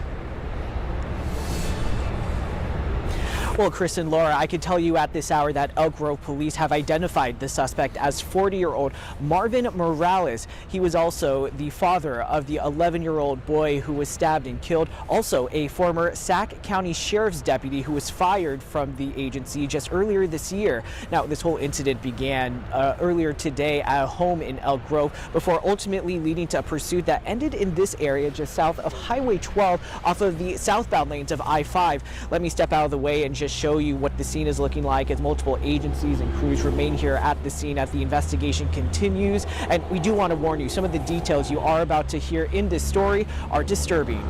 Speaker 5: Well, Chris and Laura, I can tell you at this hour that Elk Grove police have identified the suspect as 40-year-old Marvin Morales. He was also the father of the 11-year-old boy who was stabbed and killed. Also a former Sac County Sheriff's deputy who was fired from the agency just earlier this year. Now, this whole incident began earlier today at a home in Elk Grove before ultimately leading to a pursuit that ended in this area just south of Highway 12 off of the southbound lanes of I-5. Let me step out of the way and just show you what the scene is looking like as multiple agencies and crews remain here at the scene as the investigation continues. And we do want to warn you, some of the details you are about to hear in this story are disturbing.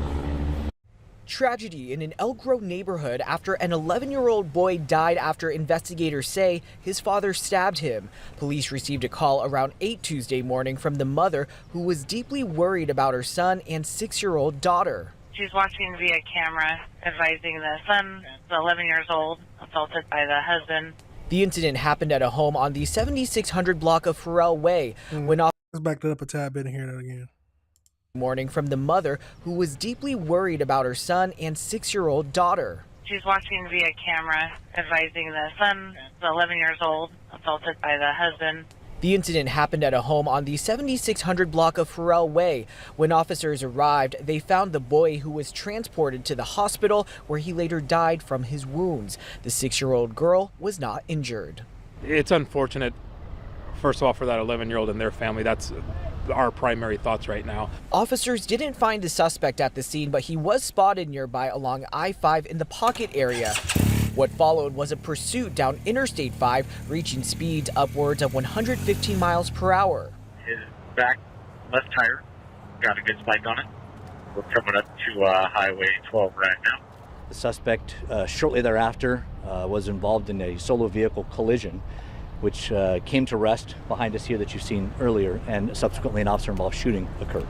Speaker 5: Tragedy in an Elk Grove neighborhood after an 11-year-old boy died after investigators say his father stabbed him. Police received a call around 8 Tuesday morning from the mother who was deeply worried about her son and 6-year-old daughter.
Speaker 24: She's watching via camera, advising the son, 11 years old, assaulted by the husband.
Speaker 5: The incident happened at a home on the 7600 block of Farrell Way. When
Speaker 1: Let's back that up a tad bit and hear that again.
Speaker 5: Morning from the mother who was deeply worried about her son and 6-year-old daughter.
Speaker 24: She's watching via camera, advising the son, 11 years old, assaulted by the husband.
Speaker 5: The incident happened at a home on the 7600 block of Farrell Way. When officers arrived, they found the boy who was transported to the hospital where he later died from his wounds. The 6-year-old girl was not injured.
Speaker 25: It's unfortunate, first of all, for that 11-year-old and their family. That's our primary thoughts right now.
Speaker 5: Officers didn't find the suspect at the scene, but he was spotted nearby along I-5 in the Pocket area. What followed was a pursuit down Interstate 5, reaching speeds upwards of 115 miles per hour.
Speaker 26: His back left tire
Speaker 14: Got a good spike on it. We're coming up to Highway 12 right now.
Speaker 2: The suspect shortly thereafter was involved in a solo vehicle collision, which came to rest behind us here that you've seen earlier, and subsequently an officer-involved shooting occurred.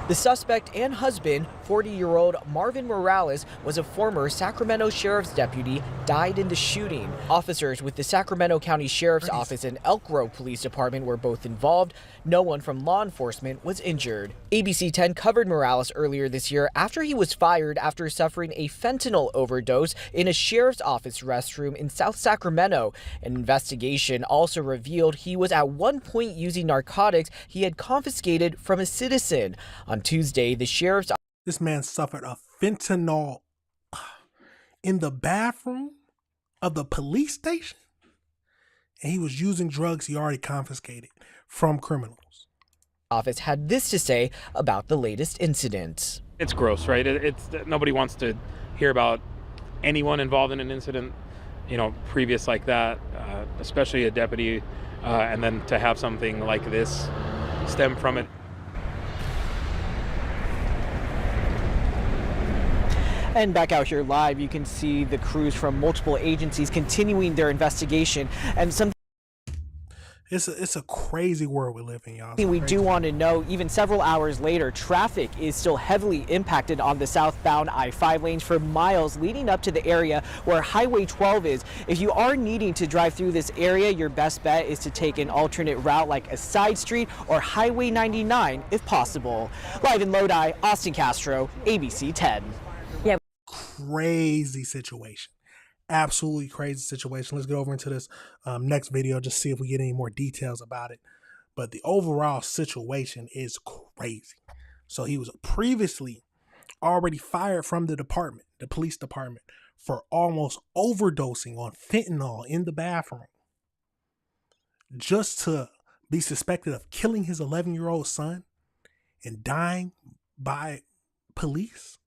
Speaker 5: The suspect and husband, 40-year-old Marvin Morales, was a former Sacramento Sheriff's deputy, died in the shooting. Officers with the Sacramento County Sheriff's Office and Elk Grove Police Department were both involved. No one from law enforcement was injured. ABC 10 covered Morales earlier this year after he was fired after suffering a fentanyl overdose in a sheriff's office restroom in South Sacramento. An investigation also revealed he was at one point using narcotics he had confiscated from a citizen. On Tuesday, the sheriff's...
Speaker 1: This man suffered a fentanyl in the bathroom of the police station, and he was using drugs he already confiscated from criminals.
Speaker 5: Office had this to say about the latest incident.
Speaker 25: It's gross, right? It's nobody wants to hear about anyone involved in an incident, previous like that, especially a deputy, and then to have something like this stem from it.
Speaker 5: And back out here live, you can see the crews from multiple agencies continuing their investigation. And
Speaker 1: it's a crazy world we live in, y'all.
Speaker 5: We do want to know, even several hours later, traffic is still heavily impacted on the southbound I-5 lanes for miles leading up to the area where Highway 12 is. If you are needing to drive through this area, your best bet is to take an alternate route like a side street or Highway 99 if possible. Live in Lodi, Austin Castro, ABC 10.
Speaker 1: Crazy situation. Absolutely crazy situation. Let's get over into this next video, just see if we get any more details about it. But the overall situation is crazy. So he was previously already fired from the department, the police department, for almost overdosing on fentanyl in the bathroom, just to be suspected of killing his 11-year-old son and dying by police.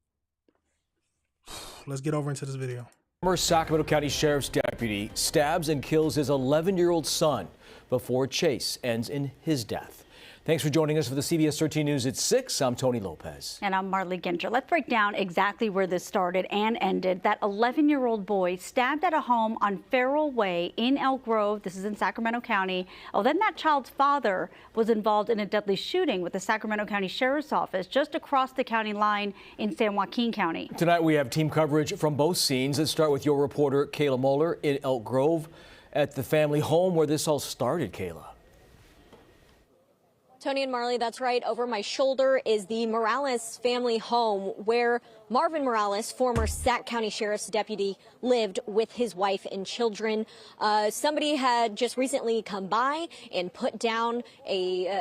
Speaker 1: Let's get over into this video.
Speaker 6: Former Sacramento County Sheriff's deputy stabs and kills his 11-year-old son before chase ends in his death. Thanks for joining us for the CBS 13 News at 6. I'm Tony Lopez.
Speaker 7: And I'm Marley Ginter. Let's break down exactly where this started and ended. That 11-year-old boy stabbed at a home on Farrell Way in Elk Grove. This is in Sacramento County. Oh, then that child's father was involved in a deadly shooting with the Sacramento County Sheriff's Office just across the county line in San Joaquin County.
Speaker 6: Tonight we have team coverage from both scenes. Let's start with your reporter, Kayla Moeller, in Elk Grove at the family home where this all started, Kayla.
Speaker 9: Tony and Marley, that's right. Over my shoulder is the Morales family home where Marvin Morales, former Sac County Sheriff's deputy, lived with his wife and children. Somebody had just recently come by and put down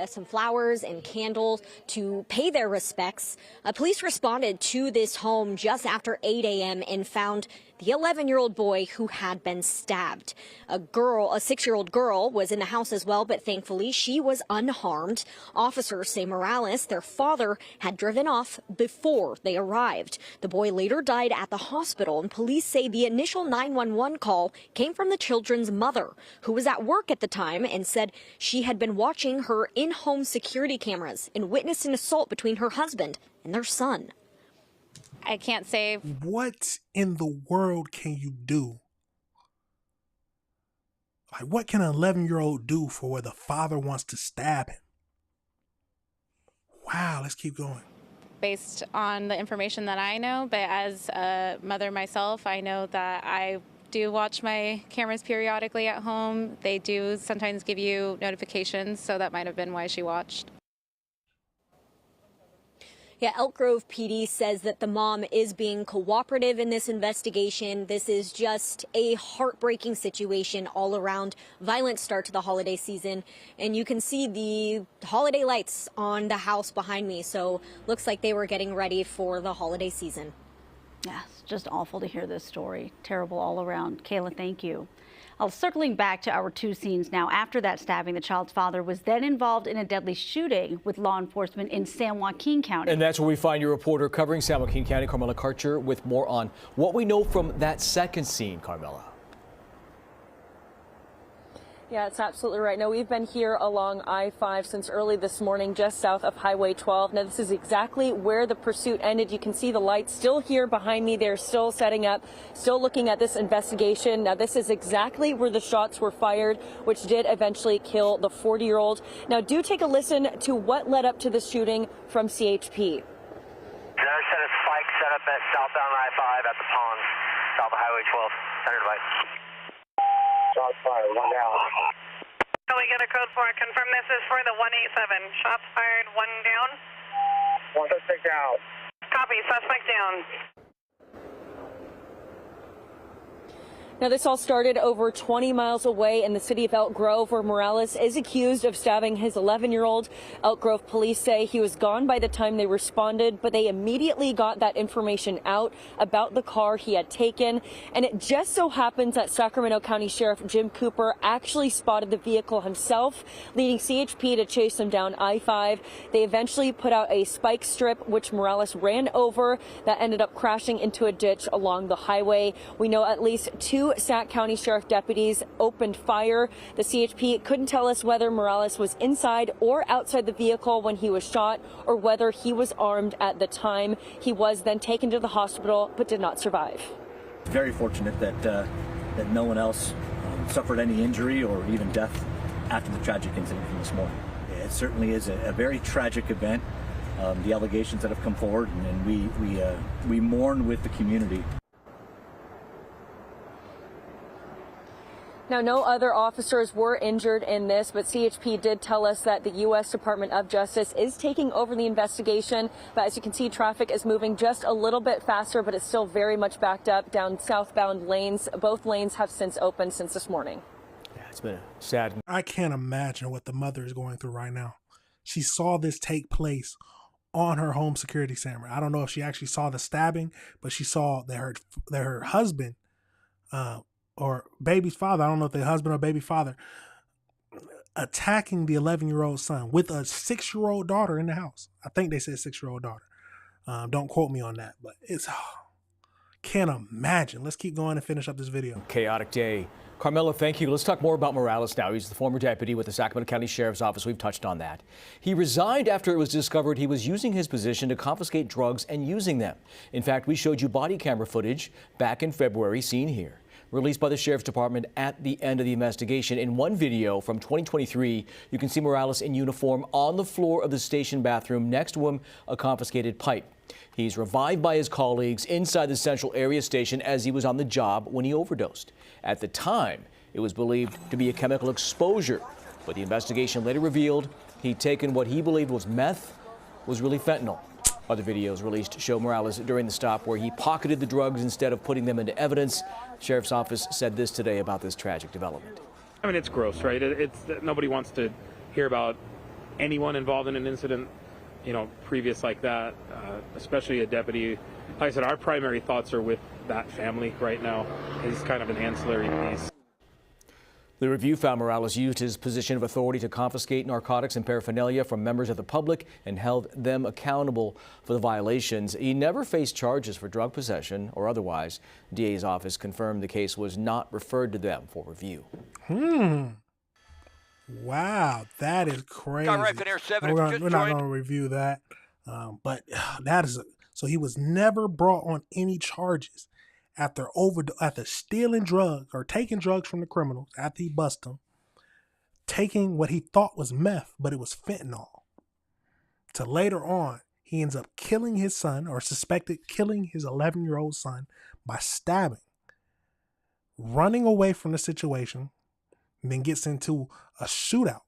Speaker 9: some flowers and candles to pay their respects. Police responded to this home just after 8 a.m. and found the 11-year-old boy who had been stabbed. A 6-year-old girl, was in the house as well, but thankfully she was unharmed. Officers say Morales, their father, had driven off before they arrived. The boy later died at the hospital, and police say the initial 911 call came from the children's mother, who was at work at the time and said she had been watching her in-home security cameras and witnessed an assault between her husband and their son.
Speaker 10: I can't say.
Speaker 1: What in the world can you do? Like, what can an 11-year-old do for where the father wants to stab him? Wow, let's keep going.
Speaker 10: Based on the information that I know, but as a mother myself, I know that I do watch my cameras periodically at home. They do sometimes give you notifications, so that might have been why she watched.
Speaker 9: Yeah, Elk Grove PD says that the mom is being cooperative in this investigation. This is just a heartbreaking situation all around. Violent start to the holiday season. And you can see the holiday lights on the house behind me. So looks like they were getting ready for the holiday season.
Speaker 7: Yeah, it's just awful to hear this story. Terrible all around. Kayla, thank you. Circling back to our two scenes now. After that stabbing, the child's father was then involved in a deadly shooting with law enforcement in San Joaquin County.
Speaker 6: And that's where we find your reporter covering San Joaquin County, Carmela Karcher, with more on what we know from that second scene, Carmela.
Speaker 11: Yeah, it's absolutely right. Now, we've been here along I-5 since early this morning, just south of Highway 12. Now, this is exactly where the pursuit ended. You can see the lights still here behind me. They're still setting up, still looking at this investigation. Now, this is exactly where the shots were fired, which did eventually kill the 40-year-old. Now, do take a listen to what led up to the shooting from CHP.
Speaker 12: Another set of spikes set up at southbound I-5 at the ponds, south of Highway 12. Center device. Shots fired, one down.
Speaker 13: So we get a code for it. Confirm this is for the 187. Shots fired, one down.
Speaker 12: One suspect down.
Speaker 13: Copy, suspect down.
Speaker 11: Now, this all started over 20 miles away in the city of Elk Grove, where Morales is accused of stabbing his 11-year-old. Elk Grove police say he was gone by the time they responded, but they immediately got that information out about the car he had taken. And it just so happens that Sacramento County Sheriff Jim Cooper actually spotted the vehicle himself, leading CHP to chase him down I-5. They eventually put out a spike strip, which Morales ran over, that ended up crashing into a ditch along the highway. We know at least 2 Sac County Sheriff deputies opened fire. The CHP couldn't tell us whether Morales was inside or outside the vehicle when he was shot, or whether he was armed at the time. He was then taken to the hospital but did not survive.
Speaker 2: Very fortunate that no one else suffered any injury or even death after the tragic incident from this morning. It certainly is a very tragic event. The allegations that have come forward, and we mourn with the community.
Speaker 11: Now, no other officers were injured in this, but CHP did tell us that the U.S. Department of Justice is taking over the investigation. But as you can see, traffic is moving just a little bit faster, but it's still very much backed up down southbound lanes. Both lanes have since opened since this morning.
Speaker 6: Yeah, it's been a sad.
Speaker 1: I can't imagine what the mother is going through right now. She saw this take place on her home security camera. I don't know if she actually saw the stabbing, but she saw that her husband, or baby's father, I don't know if they're husband or baby father, attacking the 11-year-old son with a 6-year-old daughter in the house. I think they said 6-year-old daughter. Don't quote me on that, but can't imagine. Let's keep going and finish up this video.
Speaker 6: Chaotic day. Carmela, thank you. Let's talk more about Morales now. He's the former deputy with the Sacramento County Sheriff's Office. We've touched on that. He resigned after it was discovered he was using his position to confiscate drugs and using them. In fact, we showed you body camera footage back in February, seen here, released by the Sheriff's Department at the end of the investigation. In one video from 2023, you can see Morales in uniform on the floor of the station bathroom, next to him a confiscated pipe. He's revived by his colleagues inside the Central Area Station as he was on the job when he overdosed. At the time, it was believed to be a chemical exposure, but the investigation later revealed he'd taken what he believed was meth, was really fentanyl. Other videos released show Morales during the stop where he pocketed the drugs instead of putting them into evidence. The Sheriff's Office said this today about this tragic development.
Speaker 25: I mean, it's gross, right? It's nobody wants to hear about anyone involved in an incident, previous like that, especially a deputy. Like I said, our primary thoughts are with that family right now. It's kind of an ancillary piece.
Speaker 6: The review found Morales used his position of authority to confiscate narcotics and paraphernalia from members of the public and held them accountable for the violations. He never faced charges for drug possession or otherwise. DA's office confirmed the case was not referred to them for review.
Speaker 1: Wow, that is crazy.
Speaker 15: All right, Panair 7,
Speaker 1: we're not going to review that, but that is so he was never brought on any charges after stealing drugs or taking drugs from the criminals after he busted them, taking what he thought was meth, but it was fentanyl. To later on, he ends up killing his son, or suspected killing his 11-year-old son by stabbing, running away from the situation, and then gets into a shootout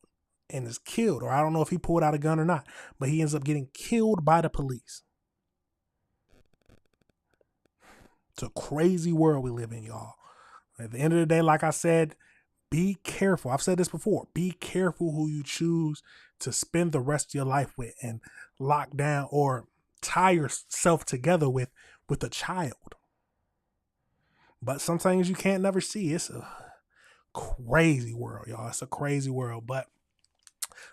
Speaker 1: and is killed. Or I don't know if he pulled out a gun or not, but he ends up getting killed by the police. It's a crazy world we live in, y'all. At the end of the day, like I said, be careful. I've said this before. Be careful who you choose to spend the rest of your life with and lock down or tie yourself together with a child. But some things you can't never see. It's a crazy world, y'all. It's a crazy world. But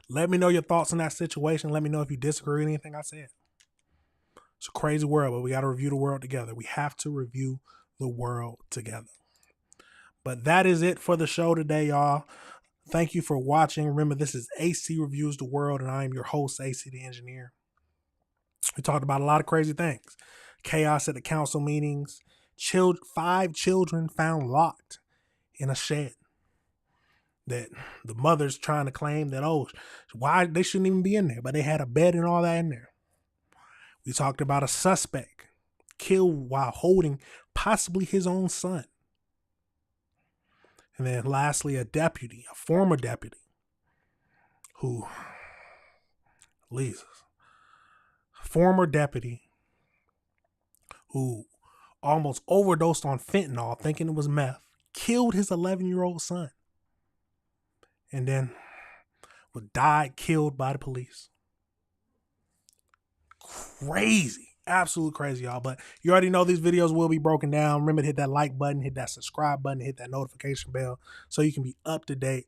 Speaker 1: let me know your thoughts on that situation. Let me know if you disagree with anything I said. It's a crazy world, but we got to review the world together. We have to review the world together. But that is it for the show today, y'all. Thank you for watching. Remember, this is AC Reviews the World, and I am your host, AC the Engineer. We talked about a lot of crazy things. Chaos at the council meetings. 5 children found locked in a shed. That the mother's trying to claim that, oh, why they shouldn't even be in there, but they had a bed and all that in there. We talked about a suspect killed while holding possibly his own son. And then lastly, a former deputy, who, who almost overdosed on fentanyl thinking it was meth, killed his 11-year-old son, and then died killed by the police. Crazy. Absolute crazy, y'all. But you already know these videos will be broken down. Remember to hit that like button, hit that subscribe button, hit that notification bell so you can be up to date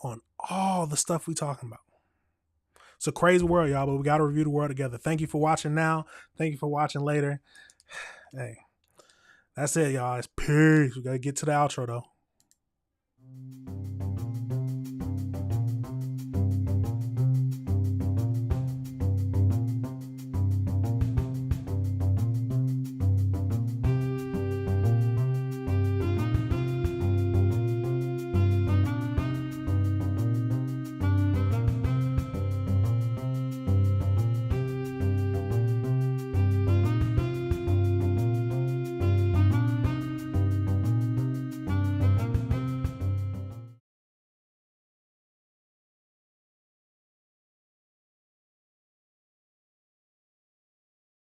Speaker 1: on all the stuff we talking about. It's a crazy world, y'all, but we got to review the world together. Thank you for watching now. Thank you for watching later. Hey, that's it, y'all. It's peace. We got to get to the outro, though.